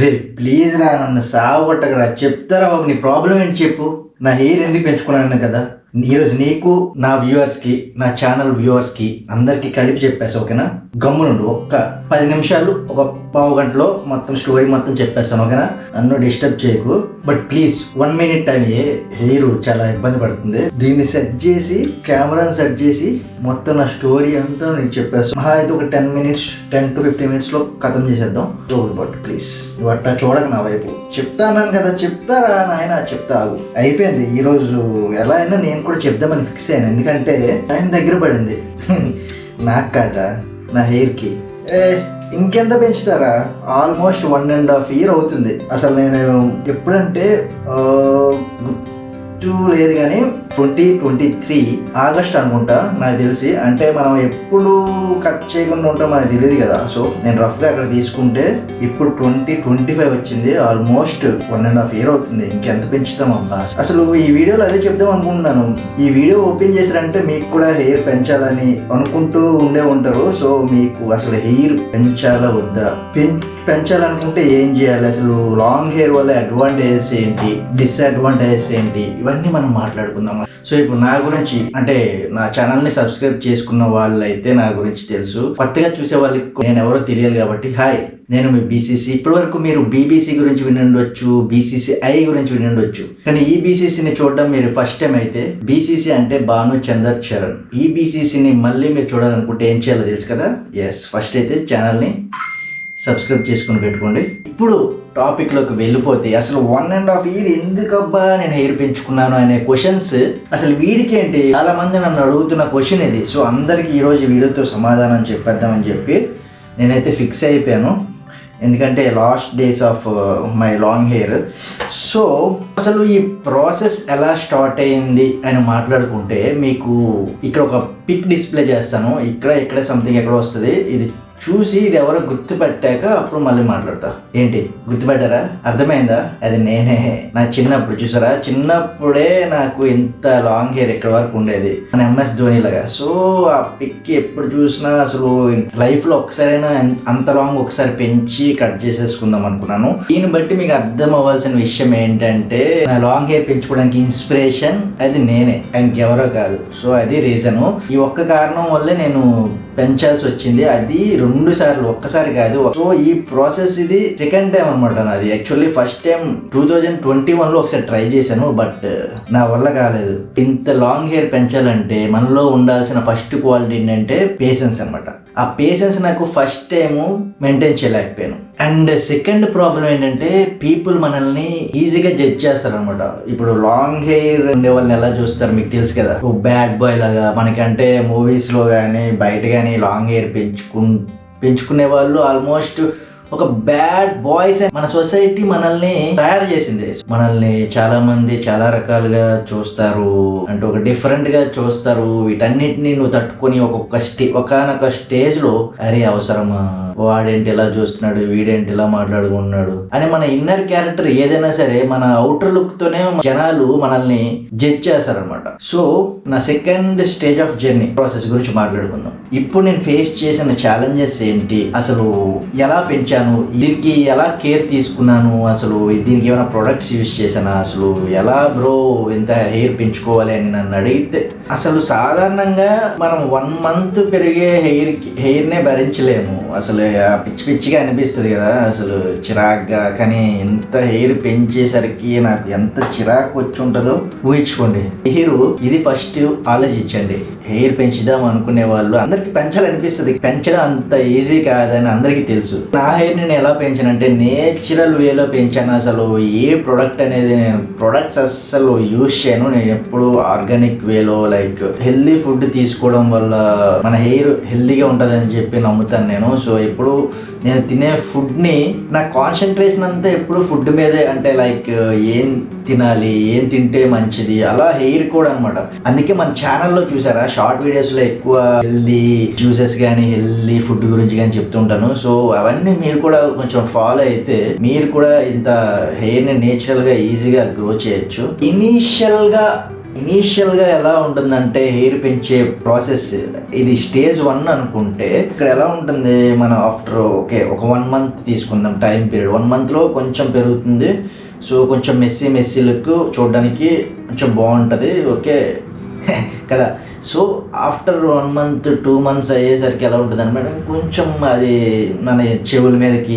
రే please రా, నన్ను సావగొట్టకరా. చెప్తారా బాబు, నీ ప్రాబ్లం ఏంటి చెప్పు. నా హెయిర్ ఎందుకు పెంచుకున్నాను కదా. ఈరోజు నీకు, నా వ్యూవర్స్కి, నా ఛానల్ వ్యూవర్స్కి అందరికీ కలిపి చెప్పేసి ఓకేనా. గమ్మునుండు, ఒక్క 10 నిమిషాలు, ఒక పావు గంటలో మొత్తం స్టోరీ మొత్తం చెప్పేస్తాను ఓకేనా. నన్ను డిస్టర్బ్ చేయకు, but please 1 minute time. Hair చాలా ఇబ్బంది పడుతుంది. దీన్ని సెట్ చేసి, కెమెరాని సెట్ చేసి మొత్తం నా స్టోరీ అంతా నీకు చెప్పేస్తాను. అయితే ఒక 10 to 15 మినిట్స్లో ఖతం చేసేద్దాం. బట్ ప్లీజ్ నువ్వు అట్టా చూడక నా వైపు. చెప్తాను కదా, చెప్తారా నాయన, చెప్తావు. అయిపోయింది ఈరోజు. ఎలా అయినా నేను కూడా చెప్దామని ఫిక్స్ అయ్యాను, ఎందుకంటే టైం దగ్గర పడింది. నాకు కాదా, నా హెయిర్కి. ఇంకెంత పెంచుతారా? ఆల్మోస్ట్ 1.5 year అవుతుంది. అసలు నేను ఎప్పుడంటే లేదు కానీ 2023 ఆగస్ట్ అనుకుంటా నాకు తెలిసి. అంటే మనం ఎప్పుడు కట్ చేయకుండా ఉంటాం మనకు తెలియదు కదా. సో నేను రఫ్గా అక్కడ తీసుకుంటే ఇప్పుడు 2025 వచ్చింది. ఆల్మోస్ట్ 1.5 year అవుతుంది. ఇంకెంత పెంచుతాం అబ్బా. అసలు ఈ వీడియోలో అదే చెప్దాం అనుకుంటున్నాను. ఈ వీడియో ఓపెన్ చేశారంటే మీకు కూడా హెయిర్ పెంచాలని అనుకుంటూ ఉండే ఉంటారు. సో మీకు అసలు హెయిర్ పెంచాలా వద్దా, పెంచాలనుకుంటే ఏం చేయాలి, అసలు లాంగ్ హెయిర్ వల్ల అడ్వాంటేజెస్ ఏంటి, డిస్అడ్వాంటేజెస్ ఏంటి, ఇవన్నీ మనం మాట్లాడుకుందాం. సో ఇప్పుడు నా గురించి, అంటే నా ఛానల్ని సబ్స్క్రైబ్ చేసుకున్న వాళ్ళు అయితే నా గురించి తెలుసు. కొత్తగా చూసే వాళ్ళకి నేను ఎవరో తెలియాలి కాబట్టి, హాయ్, నేను మీ బీసీసీ. ఇప్పటి వరకు మీరు బీబీసీ గురించి వినుండొచ్చు, బీసీసీఐ గురించి వినుండొచ్చు, కానీ ఈ బీసీసీని చూడడం మీరు ఫస్ట్ టైం అయితే. బీసీసీ అంటే భాను చందర్ చరణ్. ఈ బీసీసీని మళ్ళీ మీరు చూడాలనుకుంటే ఏం చేయాలో తెలుసు కదా. ఫస్ట్ అయితే ఛానల్ని సబ్స్క్రైబ్ చేసుకుని పెట్టుకోండి. ఇప్పుడు టాపిక్లోకి వెళ్ళిపోతే, అసలు 1.5 year ఎందుకబ్బా నేను హెయిర్ పెంచుకున్నాను అనే క్వశ్చన్స్, అసలు వీడికి ఏంటి, చాలా మంది నన్ను అడుగుతున్న క్వశ్చన్ ఇది. సో అందరికీ ఈరోజు వీడియోతో సమాధానం చెప్పేద్దామని చెప్పి నేనైతే ఫిక్స్ అయిపోయాను. ఎందుకంటే last days of my long hair. So అసలు ఈ ప్రాసెస్ ఎలా స్టార్ట్ అయ్యింది అని మాట్లాడుకుంటే, మీకు ఇక్కడ ఒక పిక్ డిస్ప్లే చేస్తాను. ఇక్కడ సంథింగ్ ఎక్కడ వస్తుంది, ఇది చూసి ఇది ఎవరో గుర్తుపెట్టాక అప్పుడు మళ్ళీ మాట్లాడతా. ఏంటి గుర్తుపెట్టారా, అర్థమైందా? అది నేనే. నా చిన్నప్పుడు చూసారా, చిన్నప్పుడే నాకు ఇంత లాంగ్ హెయిర్ ఇక్కడ వరకు ఉండేది, మన MS ధోని లాగా. సో ఆ పిక్ ఎప్పుడు చూసినా అసలు లైఫ్లో ఒక్కసారైనా అంత లాంగ్ ఒకసారి పెంచి కట్ చేసేసుకుందాం అనుకున్నాను. దీన్ని బట్టి మీకు అర్థం అవ్వాల్సిన విషయం ఏంటంటే, నా లాంగ్ హెయిర్ పెంచుకోవడానికి ఇన్స్పిరేషన్ అది నేనే, ఇంకెవరో కాదు. సో అది రీజను. ఈ ఒక్క కారణం వల్లే నేను పెంచాల్సి వచ్చింది. అది 2 సార్లు, ఒక్కసారి కాదు. సో ఈ ప్రాసెస్ ఇది సెకండ్ టైం అనమాట నాది. యాక్చువల్లీ ఫస్ట్ టైం 2021లో ఒకసారి ట్రై చేశాను, బట్ నా వల్ల కాలేదు. ఇంత లాంగ్ హెయిర్ పెంచాలంటే మనలో ఉండాల్సిన ఫస్ట్ క్వాలిటీ ఏంటంటే పేషెన్స్ అనమాట. ఆ పేషెన్స్ నాకు ఫస్ట్ టైము మెయింటైన్ చేయలేకపోయాను. అండ్ సెకండ్ ప్రాబ్లం ఏంటంటే, పీపుల్ మనల్ని ఈజీగా జడ్జ్ చేస్తారు అనమాట. ఇప్పుడు లాంగ్ హెయిర్ ఉండే వాళ్ళని ఎలా చూస్తారు మీకు తెలుసు కదా, ఓ బ్యాడ్ బాయ్ లాగా. మనకంటే మూవీస్లో కానీ బయట కానీ లాంగ్ హెయిర్ పెంచుకునే వాళ్ళు ఆల్మోస్ట్ ఒక బ్యాడ్ బాయ్స్. మన సొసైటీ మనల్ని తయారు చేసింది. మనల్ని చాలా మంది చాలా రకాలుగా చూస్తారు, అంటే ఒక డిఫరెంట్ గా చూస్తారు. వీటన్నిటిని నువ్వు తట్టుకొని ఒకనొక స్టేజ్ లో, అరే అవసరమా, వాడేంటి ఇలా చూస్తున్నాడు, వీడేంటి ఇలా మాట్లాడుకుంటున్నాడు అని మన ఇన్నర్ క్యారెక్టర్ ఏదైనా సరే మన అవుటర్ లుక్ తోనే జనాలు మనల్ని జడ్జ్ చేస్తారనమాట. సో నా second stage of journey process గురించి మాట్లాడుకుందాం. ఇప్పుడు నేను ఫేస్ చేసిన ఛాలెంజెస్ ఏంటి, అసలు ఎలా పెంచాను, దీనికి ఎలా కేర్ తీసుకున్నాను, అసలు దీనికి ఏమైనా ప్రొడక్ట్స్ యూజ్ చేశానా, అసలు ఎలా బ్రో ఇంత హెయిర్ పెంచుకోవాలి అని నన్ను అడిగితే, అసలు సాధారణంగా మనం 1 month పెరిగే హెయిర్నే భరించలేము. అసలు పిచ్చిగా అనిపిస్తుంది కదా, అసలు చిరాగ్గా. కానీ ఇంత హెయిర్ పెంచేసరికి నాకు ఎంత చిరాకు వచ్చి ఉంటుందో ఊహించుకోండి. హెయిర్ ఇది ఫస్ట్ ఆలోచించండి. హెయిర్ పెంచుదాం అనుకునే వాళ్ళు అందరికి పెంచాలనిపిస్తుంది, పెంచడం అంత ఈజీ కాదని అందరికీ తెలుసు. నా హెయిర్ నేను ఎలా పెంచానంటే నేచురల్ వేలో పెంచాను. అసలు ఏ ప్రొడక్ట్ అనేది, నేను ప్రొడక్ట్స్ అస్సలు యూజ్ చేయను. నేను ఎప్పుడు ఆర్గానిక్ వేలో, లైక్ హెల్దీ ఫుడ్ తీసుకోవడం వల్ల మన హెయిర్ హెల్దీగా ఉంటుందని చెప్పి నమ్ముతాను నేను. సో ఎప్పుడు నేను తినే ఫుడ్ని, నా కాన్సన్ట్రేషన్ అంతా ఎప్పుడు ఫుడ్ మీదే. అంటే లైక్ ఏం తినాలి, ఏం తింటే మంచిది, అలా హెయిర్ కూడా అనమాట. అందుకే మన ఛానల్లో చూసారా, షార్ట్ వీడియోస్లో ఎక్కువ హెల్దీ జ్యూసెస్ కానీ హెల్దీ ఫుడ్ గురించి కానీ చెప్తుంటాను. సో అవన్నీ మీరు కూడా కొంచెం ఫాలో అయితే మీరు కూడా ఇంత హెయిర్ని నేచురల్గా ఈజీగా గ్రో చేయొచ్చు. ఇనీషియల్గా ఇనీషియల్గా ఎలా ఉంటుందంటే హెయిర్ పెంచే ప్రాసెస్ ఇది స్టేజ్ 1 అనుకుంటే ఇక్కడ ఎలా ఉంటుంది, మనం ఆఫ్టర్ ఒక 1 మంత్ తీసుకుందాం టైం పీరియడ్. 1 మంత్లో కొంచెం పెరుగుతుంది. సో కొంచెం మెస్సీ లుక్ చూడడానికి కొంచెం బాగుంటుంది. ఓకే కదా. సో ఆఫ్టర్ 1 మంత్ 2 మంత్స్ అయ్యేసరికి ఎలా ఉంటుంది అనమాట, కొంచెం అది మన చెవుల మీదకి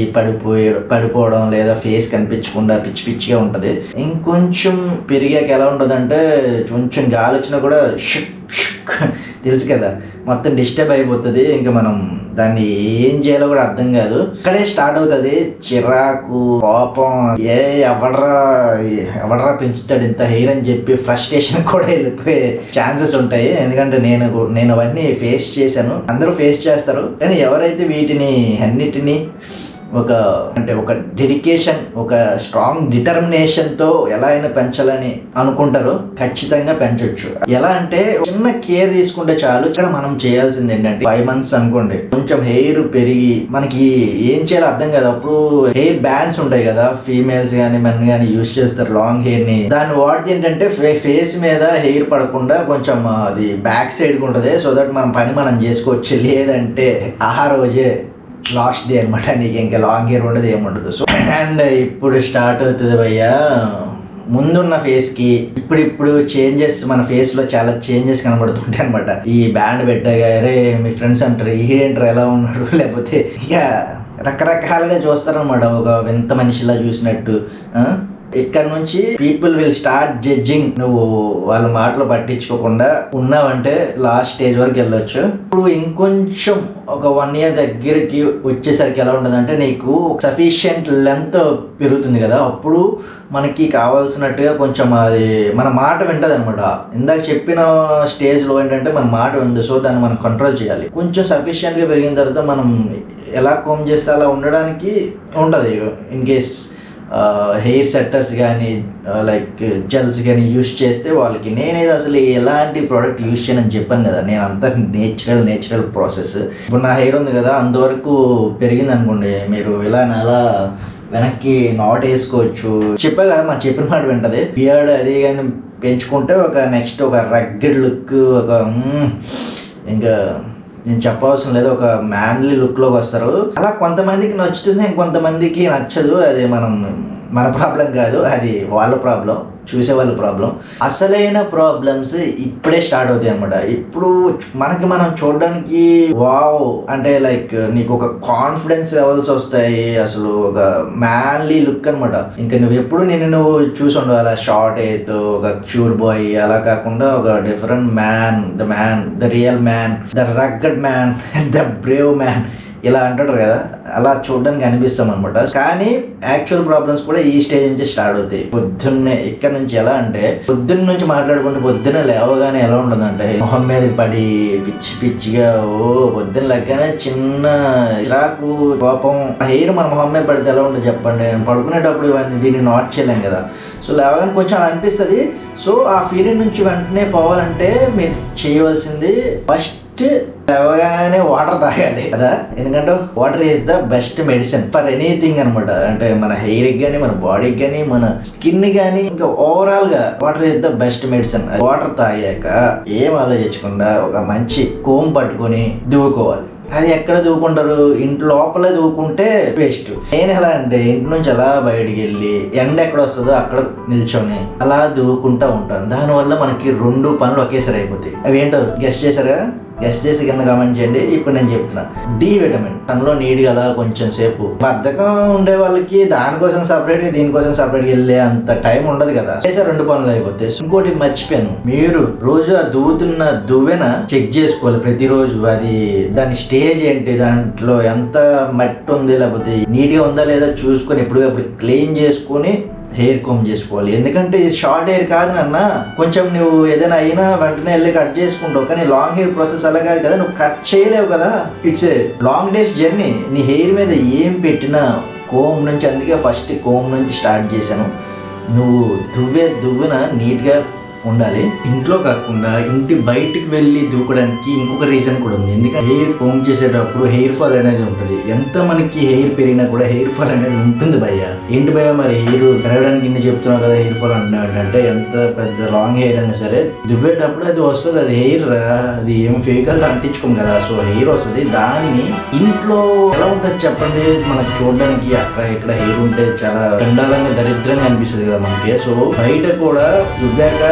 పడిపోవడం లేదా ఫేస్ కనిపించకుండా పిచ్చిగా ఉంటుంది. ఇంకొంచెం పెరిగాక ఎలా ఉంటుంది అంటే కొంచెం గాలి వచ్చినా కూడా తెలుసు కదా, మొత్తం డిస్టర్బ్ అయిపోతుంది. ఇంకా మనం దాన్ని ఏం చేయాలో కూడా అర్థం కాదు. ఇక్కడే స్టార్ట్ అవుతుంది చిరాకు, కోపం. ఎవడరా పెంచుతాడు ఇంత హెయిర్ అని చెప్పి ఫ్రస్ట్రేషన్ కూడా వెళ్ళిపోయే ఛాన్సెస్ ఉంటాయి. ఎందుకంటే నేను అవన్నీ ఫేస్ చేశాను, అందరూ ఫేస్ చేస్తారు. కానీ ఎవరైతే వీటిని అన్నిటినీ ఒక డెడికేషన్, ఒక స్ట్రాంగ్ డిటర్మినేషన్తో ఎలా అయినా పెంచాలని అనుకుంటారో ఖచ్చితంగా పెంచవచ్చు. ఎలా అంటే చిన్న కేర్ తీసుకుంటే చాలు. ఇక్కడ మనం చేయాల్సింది ఏంటంటే 5 మంత్స్ అనుకోండి, కొంచెం హెయిర్ పెరిగి మనకి ఏం చేయాలో అర్థం కాదు. అప్పుడు హెయిర్ బ్యాండ్స్ ఉంటాయి కదా, ఫీమేల్స్ కానీ మెన్ కానీ యూజ్ చేస్తారు లాంగ్ హెయిర్ ని. దాన్ని వాడితే ఏంటంటే ఫేస్ మీద హెయిర్ పడకుండా కొంచెం అది బ్యాక్ సైడ్ ఉంటుంది. సో దట్ మనం చేసుకోవచ్చు. లేదంటే ఆ రోజే లాస్ట్ డే అనమాట, నీకు ఇంకా లాంగ్ హెయిర్ ఉండదు, ఏముండదు. సో అండ్ ఇప్పుడు స్టార్ట్ అవుతుంది భయ్యా ముందున్న ఫేస్కి ఇప్పుడు చేంజెస్, మన ఫేస్లో చాలా చేంజెస్ కనబడుతుంటాయి అనమాట. ఈ బ్యాండ్ పెట్టగారే మీ ఫ్రెండ్స్ అంటారు ఏంట్రా ఎలా ఉన్నాడు, లేకపోతే ఇక రకరకాలుగా చూస్తారనమాట, ఒక వింత మనిషిలా చూసినట్టు. ఇక్కడ నుంచి పీపుల్ విల్ స్టార్ట్ జడ్జింగ్. నువ్వు వాళ్ళ మాటలు పట్టించుకోకుండా ఉన్నావంటే లాస్ట్ స్టేజ్ వరకు వెళ్ళొచ్చు. ఇప్పుడు ఇంకొంచెం ఒక 1 year దగ్గరికి వచ్చేసరికి ఎలా ఉంటుంది అంటే నీకు సఫిషియంట్ లెంత్ పెరుగుతుంది కదా, అప్పుడు మనకి కావాల్సినట్టుగా కొంచెం అది మన మాట వింటది అనమాట. ఇందాక చెప్పిన స్టేజ్లో ఏంటంటే మన మాట వింది. సో దాన్ని మనం కంట్రోల్ చేయాలి. కొంచెం సఫిషియంట్గా పెరిగిన తర్వాత మనం ఎలా కోమ్ చేస్తే అలా ఉండడానికి ఉంటుంది. ఇన్ కేస్ హెయిర్ సెట్టర్స్ కానీ లైక్ జెల్స్ కానీ యూజ్ చేస్తే వాళ్ళకి, నేనేది అసలు ఎలాంటి ప్రోడక్ట్ యూజ్ చేయనని చెప్పాను కదా, నేను అంతా నేచురల్ ప్రాసెస్. ఇప్పుడు నా హెయిర్ ఉంది కదా, అంతవరకు పెరిగింది అనుకోండి, మీరు ఇలా అలా వెనక్కి నాట్ వేసుకోవచ్చు. చెప్పా కదా, మనం చెప్పిన మాట వింటది. బియర్డ్ అది కానీ పెంచుకుంటే నెక్స్ట్ ఒక రగ్గెడ్ లుక్, ఇంకా నేను చెప్పవలసిన లేదు, ఒక మ్యాన్లీ లుక్లోకి వస్తారు. అలా కొంతమందికి నచ్చుతుంది, ఇంకొంతమందికి నచ్చదు. అది మన ప్రాబ్లం కాదు, అది వాళ్ళ ప్రాబ్లం, చూసే వాళ్ళ ప్రాబ్లం. అసలైన ప్రాబ్లమ్స్ ఇప్పుడే స్టార్ట్ అవుతాయి అనమాట. ఇప్పుడు మనం చూడడానికి వావ్ అంటే లైక్ నీకు ఒక కాన్ఫిడెన్స్ లెవెల్స్ వస్తాయి, అసలు ఒక మ్యాన్లీ లుక్ అనమాట. ఇంకా నువ్వు ఎప్పుడు నువ్వు చూసి ఉండవు అలా షార్ట్ అయితే ఒక క్యూట్ బాయ్, అలా కాకుండా ఒక different man, the real man, the rugged man, the Brave man, ఇలా అంటారు కదా, అలా చూడడానికి అనిపిస్తాం అనమాట. కానీ యాక్చువల్ ప్రాబ్లమ్స్ కూడా ఈ స్టేజ్ నుంచి స్టార్ట్ అవుతాయి. పొద్దున్నే ఇక్కడ నుంచి ఎలా అంటే పొద్దున్న నుంచి మాట్లాడుకుంటే పొద్దున్న లేవగానే ఎలా ఉంటుందంటే మొహం మీద పడి పిచ్చిగా పొద్దున్న లెక్కనే చిన్న చిరాకు, కోపం. హెయిర్ మన మొహం మీద పడితే ఎలా ఉంటుంది చెప్పండి. నేను పడుకునేటప్పుడు ఇవన్నీ దీన్ని నాట్ చేయలేం కదా. సో లేవగానే కొంచెం అనిపిస్తుంది. సో ఆ ఫీలింగ్ నుంచి వెంటనే పోవాలంటే మీరు చేయవలసింది ఫస్ట్ లేవగానే వాటర్ తాగాలి కదా, ఎందుకంటే water is the best medicine for anything అనమాట. అంటే మన హెయిర్కి కానీ, మన బాడీకి కానీ, మన స్కిన్ కానీ, ఇంకా ఓవరాల్ గా water is the best medicine. Water తాగాక ఏం ఆలోచించకుండా ఒక మంచి కోమ్ పట్టుకొని దువ్వుకోవాలి. అది ఎక్కడ దూకుంటారు, ఇంటి లోపలే దూకుంటే వేస్ట్. నేను ఎలా అంటే ఇంటి నుంచి అలా బయటికి వెళ్ళి ఎండ ఎక్కడ వస్తుందో అక్కడ నిల్చొని అలా దూకుంటా ఉంటాను. దానివల్ల మనకి 2 పనులు ఒకేసారి అయిపోతాయి. అవి ఏంటో గెస్ట్ చేశారా? గెస్ట్ చేసి కింద కామెంట్ చేయండి. ఇప్పుడు నేను చెప్తున్నా, డి విటమిన్ తనలో నీట్గా అలా కొంచెం సేపు. బద్ధకం ఉండే వాళ్ళకి దానికోసం సపరేట్గా దీనికోసం సపరేట్గా వెళ్ళే అంత టైం ఉండదు కదా, చేసే 2 పనులు అయిపోతాయి. ఇంకోటి మర్చిపోయాను, మీరు రోజు ఆ దువ్వుతున్న దువ్వెన చెక్ చేసుకోవాలి ప్రతిరోజు. అది దాని స్టేజ్ ఏంటి, దాంట్లో ఎంత మట్టి ఉంది, లేకపోతే నీట్గా ఉందా లేదా చూసుకొని ఎప్పుడు క్లీన్ చేసుకొని హెయిర్ కోమ్ చేసుకోవాలి. ఎందుకంటే ఇది షార్ట్ హెయిర్ కాదు నాన్న, కొంచెం నువ్వు ఏదైనా అయినా వెంటనే వెళ్ళి కట్ చేసుకుంటావు. కానీ లాంగ్ హెయిర్ ప్రాసెస్ అలా కాదు కదా, నువ్వు కట్ చేయలేవు కదా. It's a long days journey. నీ హెయిర్ మీద ఏం పెట్టినా కోమ్ నుంచి, అందుకే ఫస్ట్ కోమ్ నుంచి స్టార్ట్ చేశాను. నువ్వు దువ్వున నీట్గా ఉండాలి. ఇంట్లో కాకుండా ఇంటి బయటికి వెళ్ళి దూకడానికి ఇంకొక రీజన్ కూడా ఉంది. ఎందుకంటే హెయిర్ కోమ్ చేసేటప్పుడు హెయిర్ ఫాల్ అనేది ఉంటుంది. ఎంత మనకి హెయిర్ పెరిగినా కూడా హెయిర్ ఫాల్ అనేది ఉంటుంది భయ్య. ఏంటి భయ్య మరి హెయిర్ పెరగడానికి ఇన్ని చెప్తున్నావు కదా, హెయిర్ ఫాల్ అంటే ఎంత పెద్ద లాంగ్ హెయిర్ అయినా సరే దువ్వేటప్పుడు అది వస్తుంది. అది హెయిర్ అది ఏం ఫేకల్ అంటించుకోం కదా, సో హెయిర్ వస్తుంది. దాన్ని ఇంట్లో ఎలా ఉంటుంది చెప్పండి, మనకు చూడడానికి అక్కడ ఇక్కడ హెయిర్ ఉంటే చాలా చండాలంగా దరిద్రంగా అనిపిస్తుంది కదా మనకి. సో బయట కూడా దువ్వాక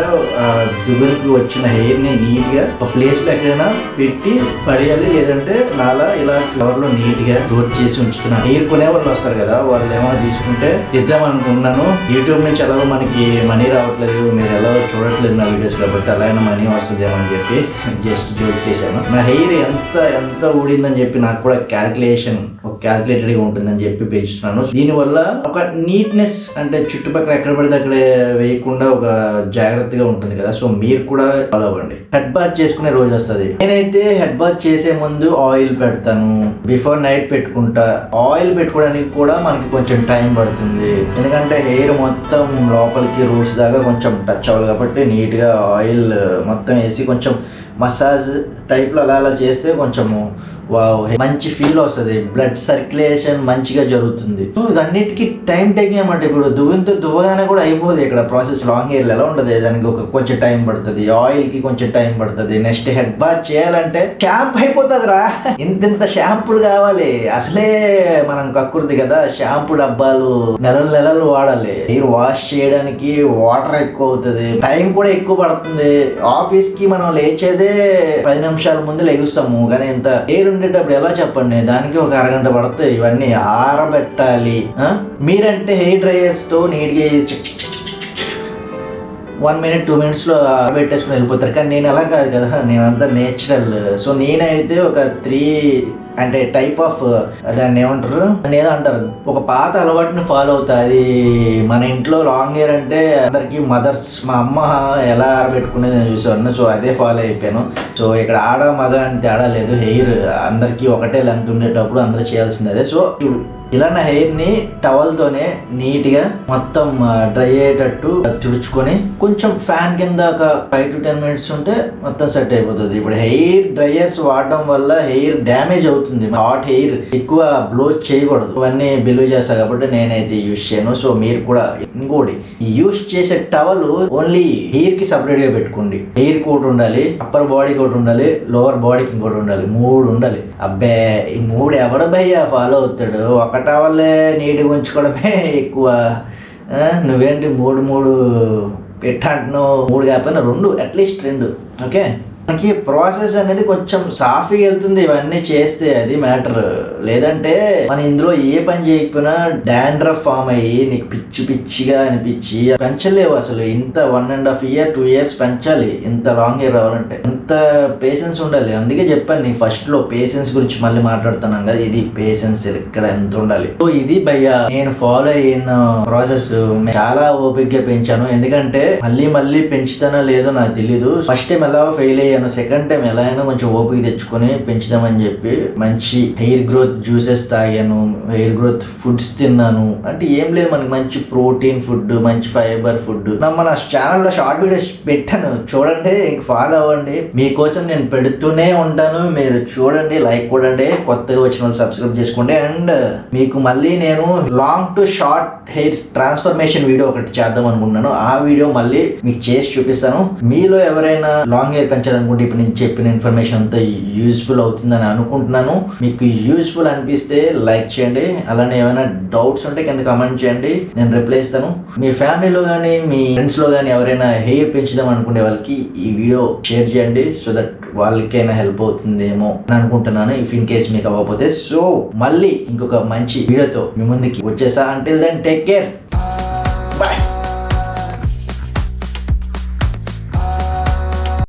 దువ్వెనకి వచ్చిన హెయిర్ ని నీట్ గా ఒక ప్లేస్ లో ఎక్కడైనా పెట్టి పడేయాలి, లేదంటే నాలా ఇలా కవర్ లో నీట్ గా స్టోర్ చేసి ఉంచుతున్నాను. హెయిర్ కొనే వాళ్ళు వస్తారు కదా, వాళ్ళు ఏమైనా తీసుకుంటే ఇద్దాం అనుకున్నాను. యూట్యూబ్ నుంచి ఎలాగో మనకి మనీ రావట్లేదు, మీరు ఎలా చూడట్లేదు నా వీడియోస్ కాబట్టి అలా అయినా మనీ వస్తుందేమో అని చెప్పి జస్ట్ జోక్ చేశాను. నా హెయిర్ ఎంత ఊడిందని చెప్పి నాకు కూడా క్యాల్కులేషన్ ఒక క్యాల్కులేటెడ్ గా ఉంటుందని చెప్పి పెంచుతున్నాను. దీనివల్ల ఒక నీట్నెస్ అంటే చుట్టుపక్కల ఎక్కడ పడితే అక్కడ వేయకుండా ఒక జాగ్రత్తగా ఉంటుంది కదా. సో మీరు కూడా ఫాలో అవ్వండి. హెడ్ బాత్ చేసుకునే రోజు వస్తుంది. నేనైతే హెడ్ బాత్ చేసే ముందు ఆయిల్ పెడతాను, బిఫోర్ నైట్ పెట్టుకుంటా. ఆయిల్ పెట్టుకోవడానికి కూడా మనకి కొంచెం టైం పడుతుంది, ఎందుకంటే హెయిర్ మొత్తం లోపలికి రూట్స్ దాకా కొంచెం టచ్ అవ్వాలి కాబట్టి నీట్ గా ఆయిల్ మొత్తం వేసి కొంచెం మసాజ్ టైప్ లో అలా చేస్తే కొంచెము మంచి ఫీల్ వస్తుంది, బ్లడ్ సర్క్యులేషన్ మంచిగా జరుగుతుంది. సో ఇదన్నిటికీ టైం టేకింగ్ అనమాట. ఇప్పుడు దువ్వగానే కూడా అయిపోదు ఇక్కడ ప్రాసెస్. లాంగ్ హెయిర్ ఎలా ఉంటుంది, దానికి కొంచెం టైం పడుతుంది, ఆయిల్ కి కొంచెం టైం పడుతుంది. నెక్స్ట్ హెడ్ బాత్ చేయాలంటే షాంపూ అయిపోతుంది రా, ఇంత షాంపూలు కావాలి. అసలే మనం కక్కుర్ది కదా, షాంపూ డబ్బాలు నెలలు వాడాలి. హెయిర్ వాష్ చేయడానికి వాటర్ ఎక్కువ అవుతుంది, టైం కూడా ఎక్కువ పడుతుంది. ఆఫీస్ కి మనం లేచేదే 10 నిమిషాల ముందు లెగుస్తాము, కానీ ఇంత హెయిర్ ఉండేటప్పుడు ఎలా చెప్పండి, దానికి ఒక అరగంట పడుతుంది. ఇవన్నీ ఆరబెట్టాలి. మీరంటే హెయిర్ డ్రైయర్స్ తో నీట్ గా 1 minute 2 minutes లో ఆరబెట్టేసుకుని వెళ్ళిపోతారు. కానీ నేను అలా కాదు కదా, నేనంతా నేచురల్. సో నేనైతే ఒక 3 అంటే టైప్ ఆఫ్ దాన్ని ఏమంటారు ఏదో అంటారు, ఒక పాత అలవాటుని ఫాలో అవుతా. అది మన ఇంట్లో లాంగ్ హెయిర్ అంటే అందరికి మదర్స్, మా అమ్మ ఎలా ఆరబెట్టుకునేది నేను చూసాను. సో అదే ఫాలో అయిపోయాను. సో ఇక్కడ ఆడ మగ అని తేడా లేదు, హెయిర్ అందరికి ఒకటే లెంత్ ఉండేటప్పుడు అందరూ చేయాల్సింది అదే. సో ఇప్పుడు ఇలా నా హెయిర్ ని టవల్ తోనే నీట్ గా మొత్తం డ్రై అయ్యేటట్టు తుడుచుకొని కొంచెం ఫ్యాన్ కింద ఒక 5 to 10 minutes ఉంటే మొత్తం సెట్ అయిపోతుంది. ఇప్పుడు హెయిర్ డ్రైయర్స్ వాడడం వల్ల హెయిర్ డ్యామేజ్ అవుతుంది. హాట్ హెయిర్ ఎక్కువ బ్లో చేయకూడదు, ఇవన్నీ బిలీవ్ చేస్తా కాబట్టి నేనైతే యూజ్ చేయను. సో మీరు కూడా ఇంకోటి యూజ్ చేసే టవల్ ఓన్లీ హెయిర్ కి సపరేట్ గా పెట్టుకోండి. హెయిర్ కోట్ ఉండాలి, అప్పర్ బాడీ కోట్ ఉండాలి, లోవర్ బాడీకి ఇంకోటి ఉండాలి, 3 ఉండాలి. అబ్బే ఈ 3 ఎవడ భయ్యా ఫాలో అవుతాడు, ఒక టవల్లే నీట్గా ఉంచుకోవడమే ఎక్కువ. నువ్వేంటి 3 పెట్టంటున్నావు, 3 కాకపోయినా 2 అట్లీస్ట్ 2. ఓకే, మనకి ప్రాసెస్ అనేది కొంచెం సాఫీగా వెళ్తుంది ఇవన్నీ చేస్తే, అది మ్యాటర్. లేదంటే మన ఇందులో ఏ పని చేయకపోయినా డాండ్రఫ్ ఫామ్ అయ్యి నీకు పిచ్చిగా అనిపించి పెంచలేవు అసలు. ఇంత 1.5 year 2 years పెంచాలి ఇంత లాంగ్ హెయిర్ రావాలంటే, ఎంత పేషెన్స్ ఉండాలి. అందుకే చెప్పాను నీకు ఫస్ట్ లో పేషెన్స్ గురించి మళ్ళీ మాట్లాడుతున్నాను కదా, ఇది పేషెన్స్ ఇక్కడ ఎంత ఉండాలి. సో ఇది భయ్యా నేను ఫాలో అయిన ప్రాసెస్. చాలా ఓపికగా పెంచాను, ఎందుకంటే మళ్ళీ పెంచుతానో లేదో నాకు తెలీదు. ఫస్ట్ టైం ఎలా ఫెయిల్ అయ్యాను, సెకండ్ టైం ఎలా అయినా కొంచెం ఓపిక తెచ్చుకొని పెంచుదామని చెప్పి మంచి హెయిర్ గ్రోత్ జ్యూసెస్ తాగాను, హెయిర్ గ్రోత్ ఫుడ్స్ తిన్నాను. అంటే ఏం లేదు, మనకి మంచి ప్రోటీన్ ఫుడ్, మంచి ఫైబర్ ఫుడ్. మన ఛానల్లో షార్ట్ వీడియోస్ పెట్టాను, చూడండి, ఫాలో అవ్వండి. మీకోసం నేను పెడుతూనే ఉంటాను, మీరు చూడండి, లైక్ కొడండి, కొత్తగా వచ్చిన వాళ్ళు సబ్స్క్రైబ్ చేసుకోండి. అండ్ మీకు మళ్ళీ నేను long to short hair transformation video ఒకటి చేద్దాం అనుకుంటున్నాను. ఆ వీడియో మళ్ళీ మీకు చేసి చూపిస్తాను. మీలో ఎవరైనా లాంగ్ హెయిర్ పెంచాలనుకుంటే ఇప్పుడు నేను చెప్పిన ఇన్ఫర్మేషన్ అంతా యూస్ఫుల్ అవుతుందని అనుకుంటున్నాను. మీకు యూస్ఫుల్ అనిపిస్తే లైక్ చేయండి, అలానే ఏమైనా డౌట్స్ ఉంటే కింద కామెంట్ చేయండి, నేను రిప్లై ఇస్తాను. మీ ఫ్యామిలీలో కానీ మీ ఫ్రెండ్స్ లో కానీ ఎవరైనా హెయిర్ పెంచుదాం అనుకునే వాళ్ళకి ఈ వీడియో షేర్ చేయండి, సో దట్ వాళ్ళకైనా హెల్ప్ అవుతుందేమో అని అనుకుంటున్నాను, ఇఫ్ ఇన్ కేస్ మీకు అవ్వకపోతే. సో మళ్ళీ ఇంకొక మంచి వీడియోతో మీ ముందుకి వచ్చేసా. Until then take care.